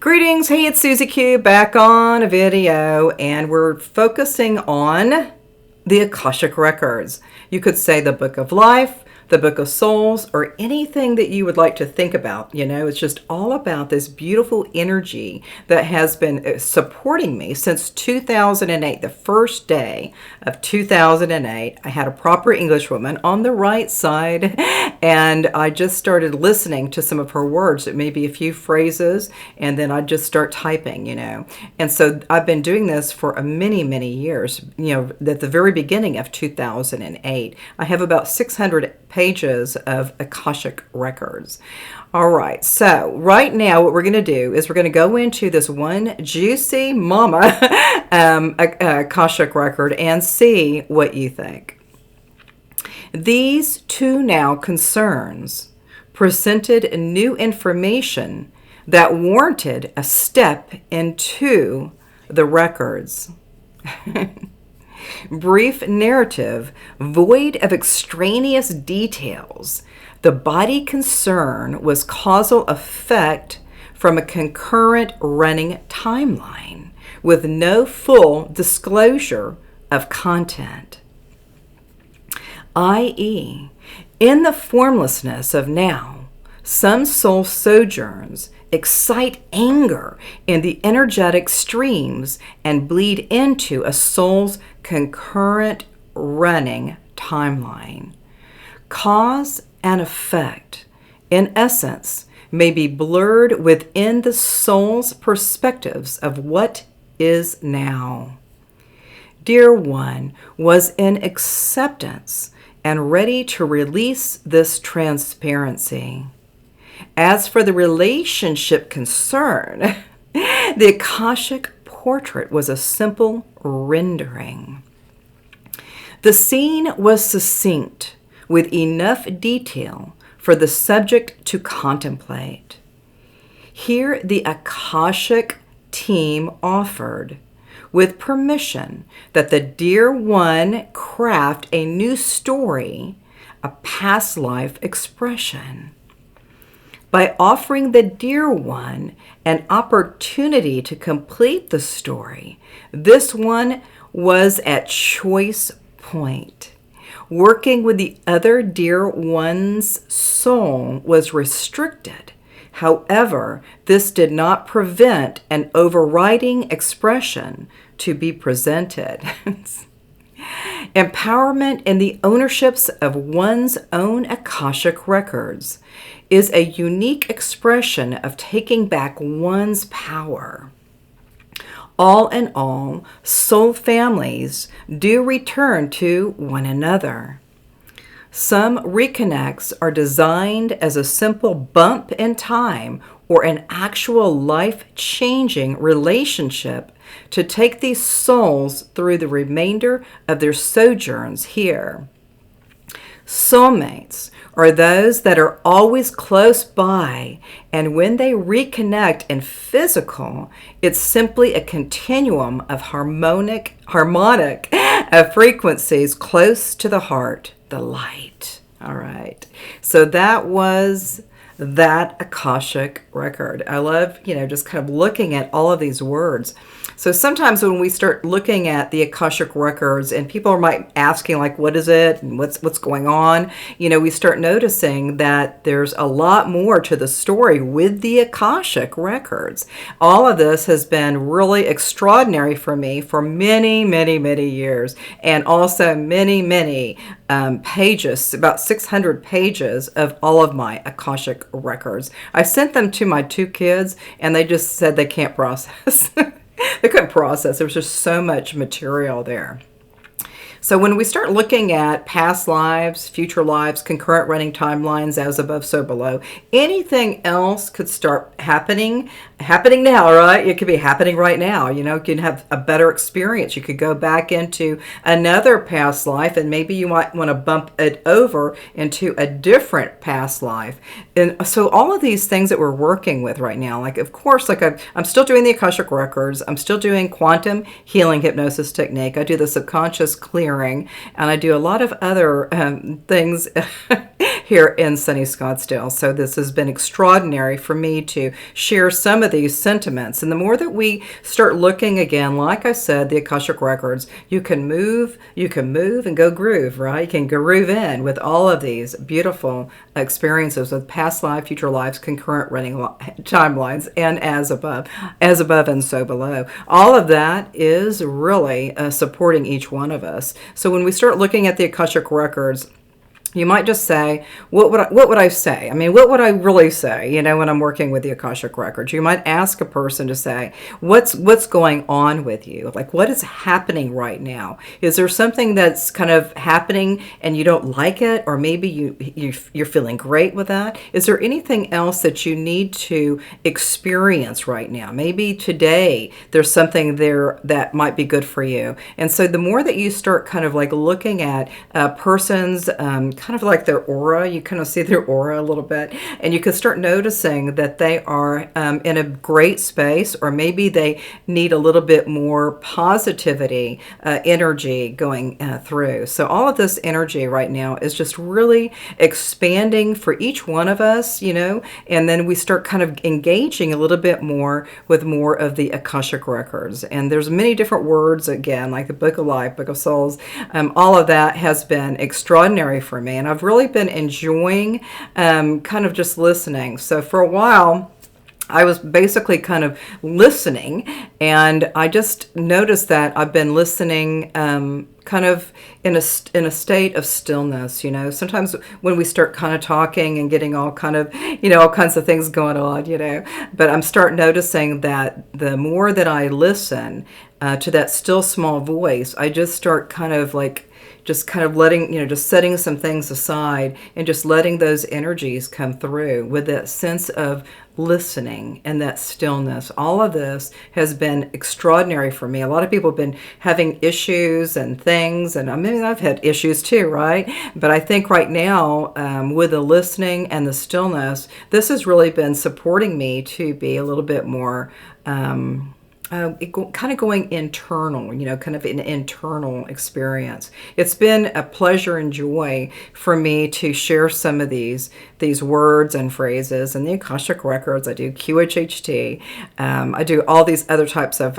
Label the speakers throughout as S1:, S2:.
S1: Greetings, hey, it's Susie Q back on a video, and we're focusing on the Akashic Records. You could say the Book of Life, the Book of Souls, or anything that you would like to think about. You know, it's just all about this beautiful energy that has been supporting me since 2008, the first day of 2008. I had a proper English woman on the right side, and I just started listening to some of her words. It may be a few phrases, and then I'd just start typing, you know. And so I've been doing this for many years, you know, at the very beginning of 2008. I have about 600 pages of Akashic records. All right, so right now what we're going to do is we're going to go into this one juicy mama Akashic record and see what you think. These two now concerns presented new information that warranted a step into the records. Brief narrative, void of extraneous details. The body concern was causal effect from a concurrent running timeline with no full disclosure of content. I.e., in the formlessness of now, some soul sojourns excite anger in the energetic streams and bleed into a soul's concurrent running timeline. Cause and effect, in essence, may be blurred within the soul's perspectives of what is now. Dear One was in acceptance and ready to release this transparency. As for the relationship concern, the Akashic portrait was a simple rendering. The scene was succinct, with enough detail for the subject to contemplate. Here the Akashic team offered, with permission, that the Dear One craft a new story, a past life expression. By offering the Dear One an opportunity to complete the story, this one was at choice point. Working with the other Dear One's soul was restricted. However, this did not prevent an overriding expression to be presented. Empowerment in the ownerships of one's own Akashic records is a unique expression of taking back one's power. All in all, soul families do return to one another. Some reconnects are designed as a simple bump in time or an actual life-changing relationship to take these souls through the remainder of their sojourns here. Soulmates are those that are always close by, and when they reconnect in physical, it's simply a continuum of harmonic frequencies close to the heart, the light. All right. So that was that Akashic record. I love, you know, just kind of looking at all of these words. So sometimes when we start looking at the Akashic records and people might asking like, what is it and what's going on? You know, we start noticing that there's a lot more to the story with the Akashic records. All of this has been really extraordinary for me for many years, and also many pages, about 600 pages of all of my Akashic records. I sent them to my two kids and they just said they can't process. They couldn't process. There was just so much material there. So when we start looking at past lives, future lives, concurrent running timelines, as above, so below, anything else could start happening now, right? It could be happening right now. You know, you can have a better experience. You could go back into another past life, and maybe you might want to bump it over into a different past life. And so all of these things that we're working with right now, like, of course, like I'm still doing the Akashic records. I'm still doing quantum healing hypnosis technique. I do the subconscious clearing, and I do a lot of other things here in sunny Scottsdale. So this has been extraordinary for me to share some of these sentiments. And the more that we start looking again, like I said, the Akashic Records, you can move and go groove, right? You can groove in with all of these beautiful experiences with past life, future lives, concurrent running timelines, and as above and so below. All of that is really supporting each one of us. So when we start looking at the Akashic Records, you might just say, what would I say? I mean, what would I really say, when I'm working with the Akashic Records? You might ask a person to say, what's going on with you? Like, what is happening right now? Is there something that's kind of happening and you don't like it? Or maybe you're feeling great with that? Is there anything else that you need to experience right now? Maybe today there's something there that might be good for you. And so the more that you start kind of like looking at a person's kind of like their aura, you kind of see their aura a little bit, and you can start noticing that they are in a great space, or maybe they need a little bit more positivity, energy going through. So all of this energy right now is just really expanding for each one of us, and then we start kind of engaging a little bit more with more of the Akashic Records. And there's many different words, again, like the Book of Life, Book of Souls, all of that has been extraordinary for me. And I've really been enjoying kind of just listening. So for a while, I was basically kind of listening, and I just noticed that I've been listening kind of in a state of stillness. Sometimes when we start kind of talking and getting all kind of, all kinds of things going on, but I'm starting noticing that the more that I listen to that still small voice, I just start kind of like, just kind of letting, just setting some things aside and just letting those energies come through with that sense of listening and that stillness. All of this has been extraordinary for me. A lot of people have been having issues and things, and I mean, I've had issues too, right? But I think right now, with the listening and the stillness, this has really been supporting me to be a little bit more kind of going internal, kind of an internal experience. It's been a pleasure and joy for me to share some of these words and phrases and the Akashic Records. I do QHHT. I do all these other types of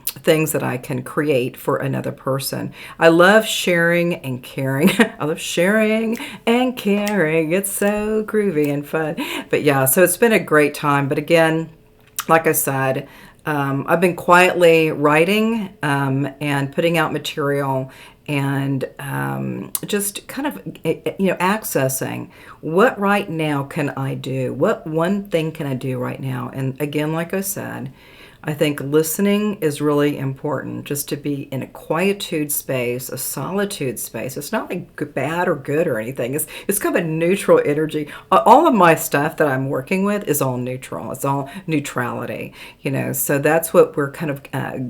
S1: things that I can create for another person. I love sharing and caring. I love sharing and caring. It's so groovy and fun. But yeah, so it's been a great time. But again, like I said, I've been quietly writing and putting out material and just kind of, accessing what right now can I do? What one thing can I do right now? And again, like I said, I think listening is really important, just to be in a quietude space, a solitude space. It's not like bad or good or anything. It's kind of a neutral energy. All of my stuff that I'm working with is all neutral. It's all neutrality, so that's what we're kind of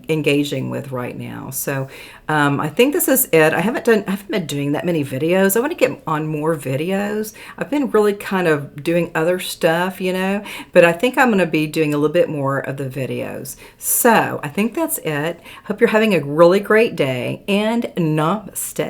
S1: engaging with right now. So I think this is it. I haven't been doing that many videos. I want to get on more videos. I've been really kind of doing other stuff, but I think I'm going to be doing a little bit more of the videos. So I think that's it. Hope you're having a really great day, and namaste.